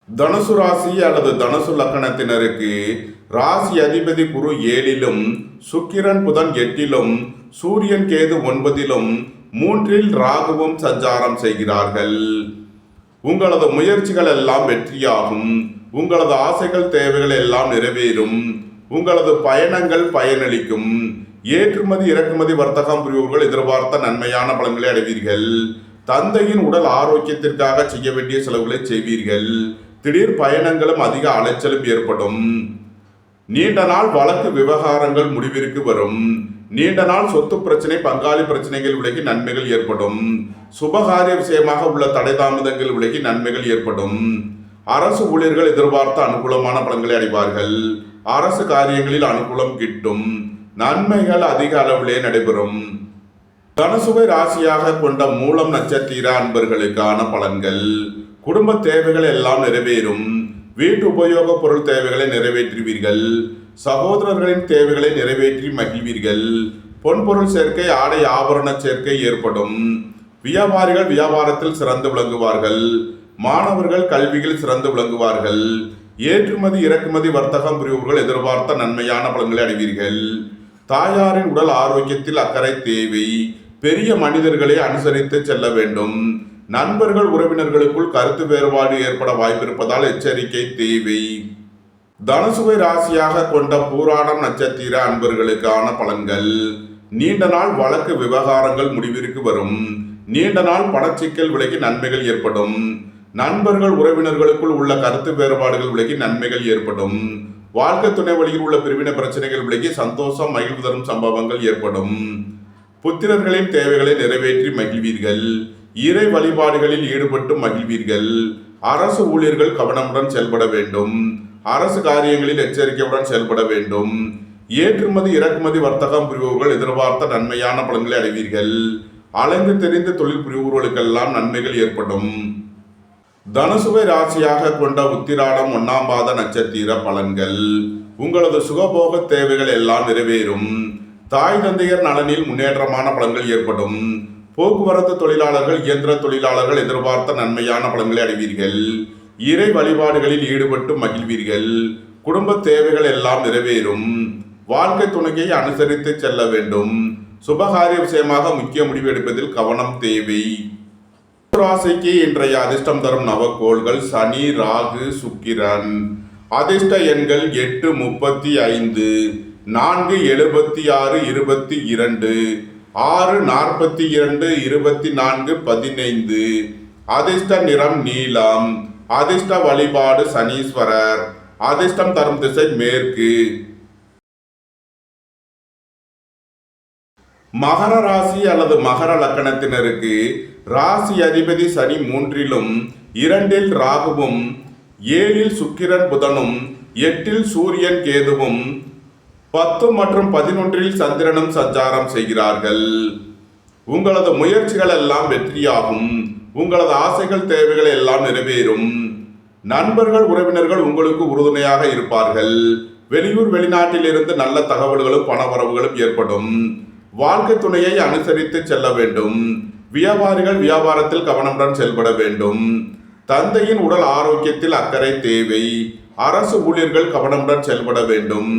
தனுசு ராசி அல்லது தனுசு லக்கணத்தினருக்கு ராசி அதிபதி குரு 7லும், சுக்கிரன் புதன் 8லும், சூரியன் கேது 9லும், 3ல் ராகுவும் சஞ்சாரம் செய்கிறார்கள். உங்களது முயற்சிகள் எல்லாம் வெற்றியாகும். உங்களது ஆசைகள் தேவைகள் எல்லாம் நிறைவேறும். உங்களது பயணங்கள் பயனளிக்கும். ஏற்றுமதி இறக்குமதி வர்த்தகம் புரிவோர்கள் எதிர்பார்த்த நன்மையான பலன்களை அடைவீர்கள். தந்தையின் உடல் ஆரோக்கியத்திற்காக செய்ய வேண்டிய செலவுகளை செய்வீர்கள். திடீர் பயணங்களும் அதிக அலைச்சலும் ஏற்படும். நீண்ட நாள் வழக்கு விவகாரங்கள் முடிவிற்கு வரும். நீண்ட நாள் சொத்து பிரச்சனை பங்காளி பிரச்சனைகள் விலகி நன்மைகள் ஏற்படும். சுபகாரிய விஷயமாக உள்ள தடை தாமதங்கள் விலகி நன்மைகள் ஏற்படும். அரசு ஊழியர்கள் எதிர்பார்த்த அனுகூலமான பலன்களை அடைவார்கள். அரசு காரியங்களில் அனுகூலம் கிட்டும். நன்மைகள் அதிக அளவிலே நடைபெறும். தனுசுவை ராசியாக கொண்ட மூலம் நட்சத்திர அன்பர்களுக்கான பலன்கள். குடும்ப தேவைகள் எல்லாம் நிறைவேறும். வீட்டு உபயோக பொருள் தேவைகளை நிறைவேற்றுவீர்கள். சகோதரர்களின் தேவைகளை நிறைவேற்றி மகிழ்வீர்கள். பொன்பொருள் சேர்க்கை ஆடை ஆபரண சேர்க்கை ஏற்படும். வியாபாரிகள் வியாபாரத்தில் சிறந்து விளங்குவார்கள். மாணவர்கள் கல்வியில் சிறந்து விளங்குவார்கள். ஏற்றுமதி இறக்குமதி வர்த்தகம் புரிவோர்கள் எதிர்பார்த்த நன்மையான பலன்களை அடைவீர்கள். தாயாரின் உடல் ஆரோக்கியத்தில் அக்கறை தேவை. பெரிய மனிதர்களை அனுசரித்து செல்ல வேண்டும். நண்பர்கள் உறவினர்களுக்குள் கருத்து வேறுபாடு ஏற்பட வாய்ப்பிருப்பதால் எச்சரிக்கை தேவை. தனுசுவை ராசியாக கொண்ட பூராடம் நட்சத்திர அன்பர்களுக்கான பலன்கள். நீண்ட நாள் வழக்கு விவகாரங்கள் முடிவிற்கு வரும். நீண்ட நாள் பணச்சிக்கல் விலகி நன்மைகள் ஏற்படும். நண்பர்கள் உறவினர்களுக்குள் உள்ள கருத்து வேறுபாடுகள் விலகி நன்மைகள் ஏற்படும். வாழ்க்கை துணை வழியில் உள்ள பிரிவினை பிரச்சனைகள் விலகி சந்தோஷம் மகிழ்வு தரும் சம்பவங்கள் ஏற்படும். புத்திரர்களின் தேவைகளை நிறைவேற்றி மகிழ்வீர்கள். இறை வழிபாடுகளில் ஈடுபட்டு மகிழ்வீர்கள். அரசு ஊழியர்கள் கவனமுடன் செயல்பட வேண்டும். அரசு காரியங்களில் எச்சரிக்கையுடன் செயல்பட வேண்டும். ஏற்றுமதி இறக்குமதி வர்த்தகம் புரிவோர்கள் எதிர்பார்த்த நன்மையான பலன்களை அடைவீர்கள். அலைந்து தெரிந்த தொழில் புரிவோர்களுக்கெல்லாம் நன்மைகள் ஏற்படும். தனுசுவை ராசியாக கொண்ட உத்திராடம் 1ஆம் பாத நட்சத்திர பலன்கள். உங்களது சுகபோக தேவைகள் எல்லாம் நிறைவேறும். தாய் தந்தையர் நலனில் முன்னேற்றமான பலன்கள் ஏற்படும். போக்குவரத்து தொழிலாளர்கள், இயந்திர தொழிலாளர்கள் எதிர்பார்த்த நன்மையான பலன்களை அடைவீர்கள். இறை வழிபாடுகளில் ஈடுபட்டு மகிழ்வீர்கள். குடும்ப தேவைகள் எல்லாம் நிறைவேறும். வாழ்க்கை துணையை அனுசரித்து செல்ல வேண்டும். சுபகாரிய விஷயமாக முக்கிய முடிவு எடுப்பதில் கவனம் தேவை. ராசிக்கு இன்றைய அதிர்ஷ்டம் தரும் நவக்கோள்கள் சனி, ராகு, சுக்கிரன். அதிர்ஷ்ட எண்கள் 8, 35, 4, 76, 22, 6, 42, 24, 15. அதிர்ஷ்ட நிறம் நீலம். அதிர்ஷ்ட வழிபாடு சனீஸ்வரர். அதிர்ஷ்டம் தரும் திசை மேற்கு. மகர ராசி அல்லது மகர லக்கணத்தினருக்கு ராசி அதிபதி சனி 3லும் 2ல் ராகுவும் 7ல் சுக்கிரன் புதனும் 8ல் சூரியன் கேதுவும் 10 மற்றும் 11ல் சந்திரனும் சஞ்சாரம் செய்கிறார்கள். உங்களது முயற்சிகள் எல்லாம் வெற்றியாகும். உங்களது ஆசைகள் தேவைகள் எல்லாம் நிறைவேறும். நண்பர்கள் உறவினர்கள் உங்களுக்கு உறுதுணையாக இருப்பார்கள். வெளியூர் வெளிநாட்டில் இருந்து நல்ல தகவல்களும் பணவரவுகளும் ஏற்படும். வாழ்க்கை துணையை அனுசரித்து செல்ல வேண்டும். வியாபாரிகள் வியாபாரத்தில் கவனமுடன் செயல்பட வேண்டும். தந்தையின் உடல் ஆரோக்கியத்தில் அக்கறை தேவை. அரசு ஊழியர்கள் கவனமுடன் செயல்பட வேண்டும்.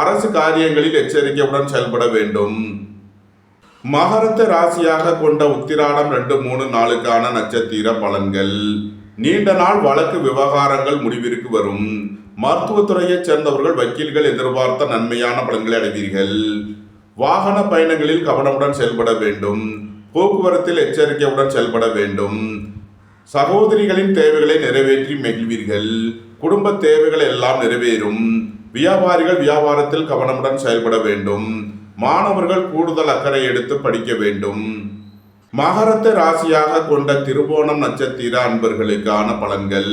அரசு காரியங்களில் எச்சரிக்கையுடன் செயல்பட வேண்டும். மகரத்தை ராசியாக கொண்ட உத்திராடம் 2, 3, 4க்கான நட்சத்திர பலன்கள். நீண்ட நாள் வழக்கு விவகாரங்கள் முடிவிற்கு வரும். மருத்துவத்துறையைச் சேர்ந்தவர்கள், வக்கீல்கள் எதிர்பார்த்த நன்மையான பலன்களை அடைவீர்கள். வாகன பயணங்களில் கவனமுடன் செயல்பட வேண்டும். போக்குவரத்தில் எச்சரிக்கையுடன் செயல்பட வேண்டும். சகோதரிகளின் தேவைகளை நிறைவேற்றி மகிழ்வீர்கள். குடும்ப தேவைகள் எல்லாம் நிறைவேறும். வியாபாரிகள் வியாபாரத்தில் கவனமுடன் செயல்பட வேண்டும். மாணவர்கள் கூடுதல் அக்கறை எடுத்து படிக்க வேண்டும். மகரத்தை ராசியாக கொண்ட திருவோணம் நட்சத்திர அன்பர்களுக்கான பலன்கள்.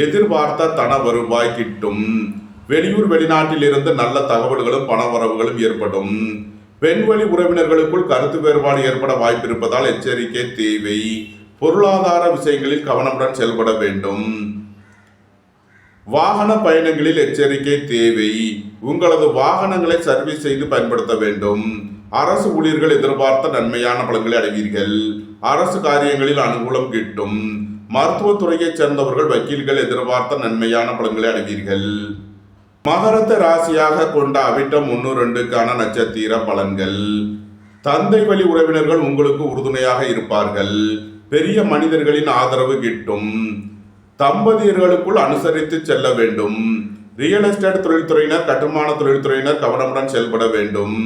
எதிர்பார்த்த தன வருவாய் கிட்டும். வெளியூர் வெளிநாட்டில் இருந்து நல்ல தகவல்களும் பணவரவுகளும் ஏற்படும். பெண்வழி உறவினர்களுக்குள் கருத்து வேறுபாடு ஏற்பட வாய்ப்பு இருப்பதால் எச்சரிக்கை தேவை. பொருளாதார விஷயங்களில் கவனமுடன் செயல்பட வேண்டும். வாகன பயணங்களில் எச்சரிக்கை தேவை. உங்களது வாகனங்களை சர்வீஸ் செய்து பயன்படுத்த வேண்டும். அரசு ஊழியர்கள் எதிர்பார்த்த நன்மையான பலன்களை அடைவீர்கள். அரசு காரியங்களில் அனுகூலம் கிட்டும். மருத்துவத்துறையைச் சேர்ந்தவர்கள், வக்கீல்கள் எதிர்பார்த்த நன்மையான பலன்களை அடைவீர்கள். மகரத்தை ராசியாக கொண்ட அவிட்டம் 1, 2க்கான நட்சத்திர பலன்கள். தந்தை வழி உறவினர்கள் உங்களுக்கு உறுதுணையாக இருப்பார்கள். பெரிய மனிதர்களின் ஆதரவு கிட்டும். தம்பதியர்களுக்குள் அனுசரித்து செல்ல வேண்டும். ரியல் எஸ்டேட் தொழில்துறையினர், கட்டுமான தொழில்துறையினர் கவனமுடன் செயல்பட வேண்டும்.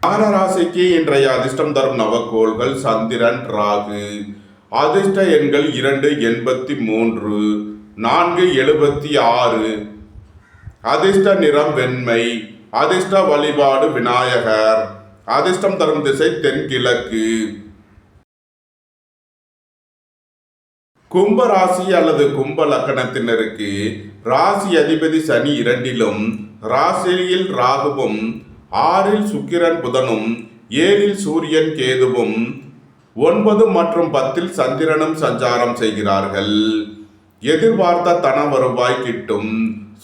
மகர ராசிக்கு இன்றைய அதிர்ஷ்டம் தரும் நவக்கோள்கள் சந்திரன், ராகு. அதிர்ஷ்ட எண்கள் 2, 83, 4, 76. அதிர்ஷ்ட நிறம் வெண்மை. அதிர்ஷ்ட வழிபாடு விநாயகர். அதிர்ஷ்டம் தரும் திசை தென்கிழக்கு. கும்ப ராசி அல்லது கும்ப லக்கணத்தினருக்கு ராசி அதிபதி சனி 2லும் ராசியில் ராகுவும் 6ல் சுக்கிரன் புதனும் 7ல் சூரியன் கேதுவும் 9 மற்றும் 10ல் சந்திரனும் சஞ்சாரம் செய்கிறார்கள். எதிர்பார்த்த தன வருவாய் கிட்டும்.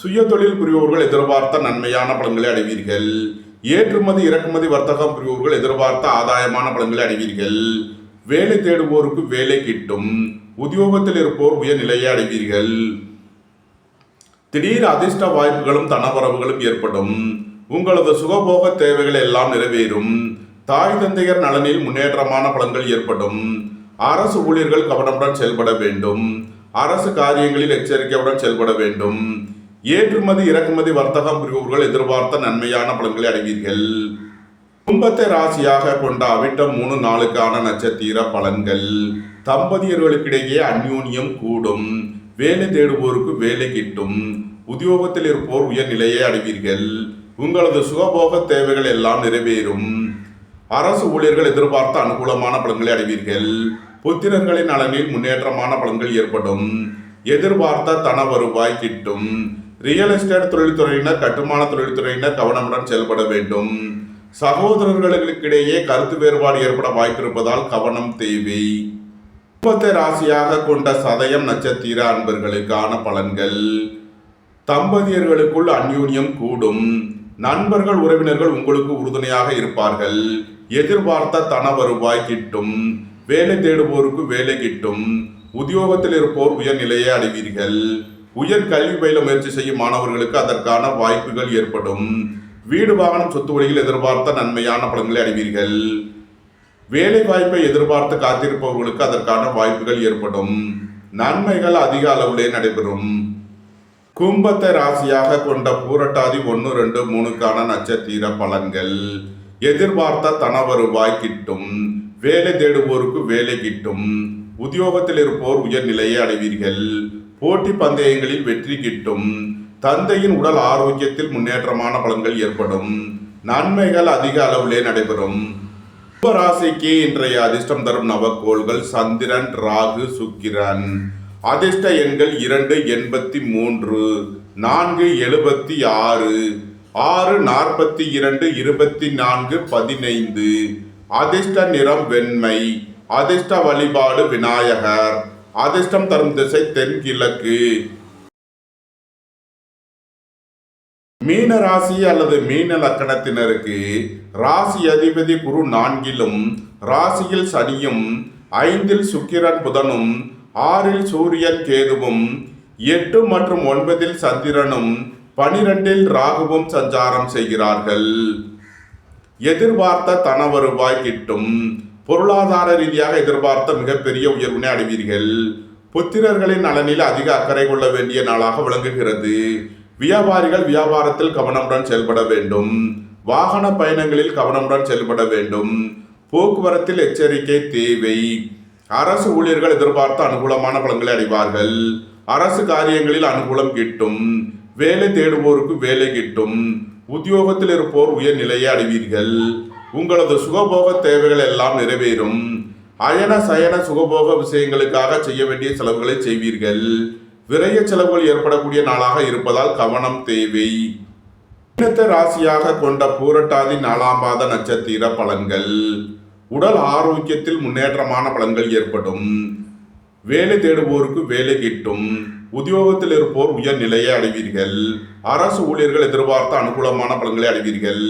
சுய தொழில் புரிவோர்கள் எதிர்பார்த்த நன்மையான பலன்களை அடைவீர்கள். ஏற்றுமதி இறக்குமதி வர்த்தகம் புரிவோர்கள் எதிர்பார்த்த ஆதாயமான பலன்களை அடைவீர்கள். வேலை தேடுவோருக்கு வேலை கிட்டும். உத்தியோகத்தில் இருப்போர் உயர்நிலையை அடைவீர்கள். திடீர் அதிர்ஷ்ட வாய்ப்புகளும் தனவரவுகளும் ஏற்படும். உங்களது சுகபோக தேவைகள் எல்லாம் நிறைவேறும். தாய் தந்தையர் நலனில் முன்னேற்றமான பலன்கள் ஏற்படும். அரசு ஊழியர்கள் கவனமுடன் செயல்பட வேண்டும். அரசு காரியங்களில் எச்சரிக்கையுடன் செயல்பட வேண்டும். ஏற்றுமதி இறக்குமதி வர்த்தகம் புரிவோர்கள் எதிர்பார்த்த நன்மையான பலன்களை அடைவீர்கள். கும்பத்தை ராசியாக கொண்ட அவிட்டம் 3, 4க்கான நட்சத்திர பலன்கள். தம்பதியர்களுக்கிடையே அந்யோன்யம் கூடும். வேலை தேடுவோருக்கு வேலை கிட்டும். உத்தியோகத்தில் இருப்போர் உயர்நிலையை அடைவீர்கள். உங்களது சுகபோக தேவைகள் எல்லாம் நிறைவேறும். அரசு ஊழியர்கள் எதிர்பார்த்த அனுகூலமான பலன்களை அடைவீர்கள். புத்திரர்களின் நலனில் முன்னேற்றமான பலன்கள் ஏற்படும். எதிர்பார்த்த தன வருவாய் கிட்டும். ரியல் எஸ்டேட் தொழில்துறையினர், கட்டுமான தொழில்துறையினர் கவனமுடன் செயல்பட வேண்டும். சகோதரர்களுக்கிடையே கருத்து வேறுபாடு ஏற்பட வாய்ப்பிருப்பதால் கவனம் தேவை. கும்பத்தை ராசியாக கொண்ட சதயம் நட்சத்திர அன்பர்களுக்கான பலன்கள். தம்பதியர்களுக்குள் அந்யோன்யம் கூடும். நண்பர்கள் உறவினர்கள் உங்களுக்கு உறுதுணையாக இருப்பார்கள். எதிர்பார்த்த தன வருவாய் கிட்டும். வேலை தேடுவோருக்கு வேலை கிட்டும். உத்தியோகத்தில் இருப்போர் உயர்நிலையை அடைவீர்கள். உயர் கல்வி பயில முயற்சி செய்யும் மாணவர்களுக்கு அதற்கான வாய்ப்புகள் ஏற்படும். வீடு வாகனம் சொத்து வழியில் எதிர்பார்த்த நன்மையான பலன்களை அடைவீர்கள். வேலை வாய்ப்பை எதிர்பார்த்து காத்திருப்பவர்களுக்கு அதற்கான வாய்ப்புகள் ஏற்படும். நன்மைகள் அதிக அளவிலே நடைபெறும். கும்பத்தை ராசியாக கொண்ட பூரட்டாதி 1, 2, 3க்கான நட்சத்திர பலன்கள். எதிர்பார்த்த தன வருவாய் கிட்டும். வேலை தேடுவோருக்கு வேலை கிட்டும். உத்தியோகத்தில் இருப்போர் உயர்நிலையை அடைவீர்கள். போட்டி பந்தயங்களில் வெற்றி கிட்டும். தந்தையின் உடல் ஆரோக்கியத்தில் முன்னேற்றமான பலன்கள் ஏற்படும். நன்மைகள் அதிக அளவிலே நடைபெறும். கும்பராசிக்கு இன்றைய அதிர்ஷ்டம் தரும் நவக்கோள்கள் சந்திரன், ராகு, சுக்கிரன். அதிர்ஷ்ட எண்கள் 2, 83, 4, 76, 6, 42, 24, 15. அதிர்ஷ்ட நிறம் வெண்மை. அதிர்ஷ்ட வழிபாடு விநாயகர். அதிர்ஷ்டம் தரும் திசை தென்கிழக்கு. மீன ராசி அல்லது மீன லக்கணத்தினருக்கு ராசி அதிபதி குரு 4லும், ராசியில் சனியும், 5ல் சுக்கிரன் புதனும், 6ல் சூரியன் கேதுவும், 8 மற்றும் 9ல் சந்திரனும், 12ல் ராகுவும் சஞ்சாரம் செய்கிறார்கள். எதிர்பார்த்த தன வருவாய் கிட்டும். பொருளாதார ரீதியாக எதிர்பார்த்த மிகப்பெரிய உயர்வினை அடைவீர்கள். புத்திரர்களின் நலனில் அதிக அக்கறை கொள்ள வேண்டிய நாளாக விளங்குகிறது. வியாபாரிகள் வியாபாரத்தில் கவனமுடன் செயல்பட வேண்டும். வாகன பயணங்களில் கவனமுடன் செயல்பட வேண்டும். போக்குவரத்தில் எச்சரிக்கை தேவை. அரசு ஊழியர்கள் எதிர்பார்த்த அனுகூலமான பலன்களை அடைவார்கள். அரசு காரியங்களில் அனுகூலம் கிட்டும். வேலை தேடுவோருக்கு வேலை கிட்டும். உத்தியோகத்தில் இருப்போர் உயர்நிலையை அடைவீர்கள். உங்களது சுகபோக தேவைகள் எல்லாம் நிறைவேறும். அயன சயன சுகபோக விஷயங்களுக்காக செய்ய வேண்டிய செலவுகளை செய்வீர்கள். விரய செலவுகள் ஏற்படக்கூடிய நாளாக இருப்பதால் கவனம் தேவை. மீனத்தை ராசியாக கொண்ட பூரட்டாதி 4ஆம் பாத நட்சத்திர பலன்கள். உடல் ஆரோக்கியத்தில் முன்னேற்றமான பலன்கள் ஏற்படும். வேலை தேடுவோருக்கு வேலை கிட்டும். உத்தியோகத்தில் இருப்போர் உயர் நிலையை அடைவீர்கள். அரசு ஊழியர்கள் எதிர்பார்த்த அனுகூலமான பலன்களை அடைவீர்கள்.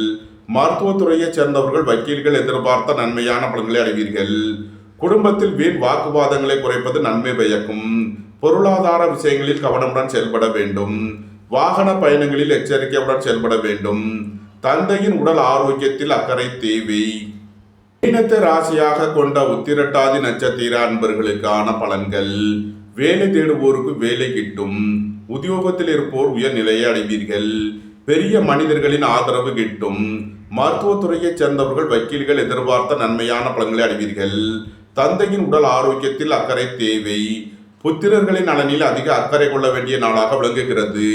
மருத்துவத்துறையைச் சேர்ந்தவர்கள் வக்கீல்கள் எதிர்பார்த்த நன்மையான பலன்களை அடைவீர்கள். குடும்பத்தில் வீண் வாக்குவாதங்களை குறைப்பது நன்மை பயக்கும். பொருளாதார விஷயங்களில் கவனமுடன் செயல்பட வேண்டும். வாகன பயணங்களில் எச்சரிக்கையுடன் செயல்பட வேண்டும். தந்தையின் உடல் ஆரோக்கியத்தில் அக்கறை தேவை. மீனத்தை ராசியாக கொண்ட உத்திரட்டாதி நட்சத்திர அன்பர்களுக்கான பலன்கள். வேலை தேடுவோருக்கு வேலை கிட்டும். உத்தியோகத்தில் இருப்போர் உயர் நிலையை அடைவீர்கள். பெரிய மனிதர்களின் ஆதரவு கிட்டும். மருத்துவத்துறையைச் சேர்ந்தவர்கள் வக்கீல்கள் எதிர்பார்த்த நன்மையான பலன்களை அடைவீர்கள். தந்தையின் உடல் ஆரோக்கியத்தில் அக்கறை தேவை. புத்திரர்களின் நலனில் அதிக அக்கறை கொள்ள வேண்டிய நாளாக விளங்குகிறது.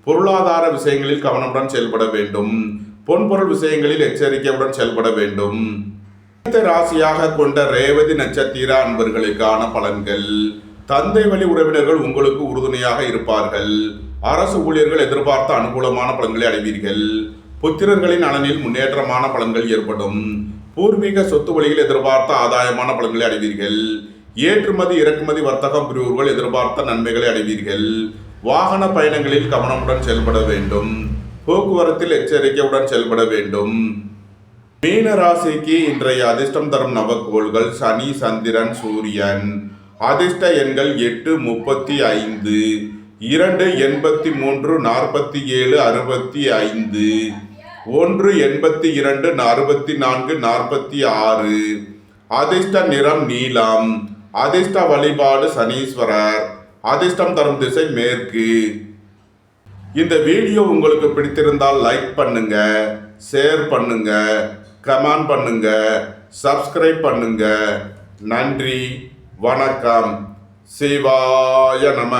பொருளாதார விஷயங்களில் கவனமுடன் செயல்பட வேண்டும். பொன்பொருள் விஷயங்களில் எச்சரிக்கையுடன் செயல்பட வேண்டும். ராசியாக கொண்ட ரேவதி நட்சத்திர அன்பர்களுக்கான பலன்கள். தந்தை வழி உறவினர்கள் உங்களுக்கு உறுதுணையாக இருப்பார்கள். அரசு ஊழியர்கள் எதிர்பார்த்த அனுகூலமான பலன்களை அடைவீர்கள். புத்திரர்களின் நலனில் முன்னேற்றமான பலன்கள் ஏற்படும். பூர்வீக சொத்து வழியில் எதிர்பார்த்த ஆதாயமான பலன்களை அடைவீர்கள். ஏற்றுமதி இறக்குமதி வர்த்தகம் புரிவோர்கள் எதிர்பார்த்த நன்மைகளை அடைவீர்கள். வாகன பயணங்களில் கவனமுடன் செயல்பட வேண்டும். போக்குவரத்தில் எச்சரிக்கையுடன் செயல்பட வேண்டும். மீன ராசிக்கு இன்றைய அதிர்ஷ்டம் தரும் நவக்கோள்கள் சனி, சந்திரன், சூரியன். அதிர்ஷ்ட எண்கள் 8, 35, 2, 83, 47, 65, 1, 82, 64, 46. அதிர்ஷ்ட நிறம் நீலம். அதிர்ஷ்ட வழிபாடு சனீஸ்வரர். அதிர்ஷ்டம் தரும் திசை மேற்கு. இந்த வீடியோ உங்களுக்கு பிடித்திருந்தால் லைக் பண்ணுங்க, ஷேர் பண்ணுங்க, கமெண்ட் பண்ணுங்க, சப்ஸ்கிரைப் பண்ணுங்க. நன்றி, வணக்கம். சிவாய நம.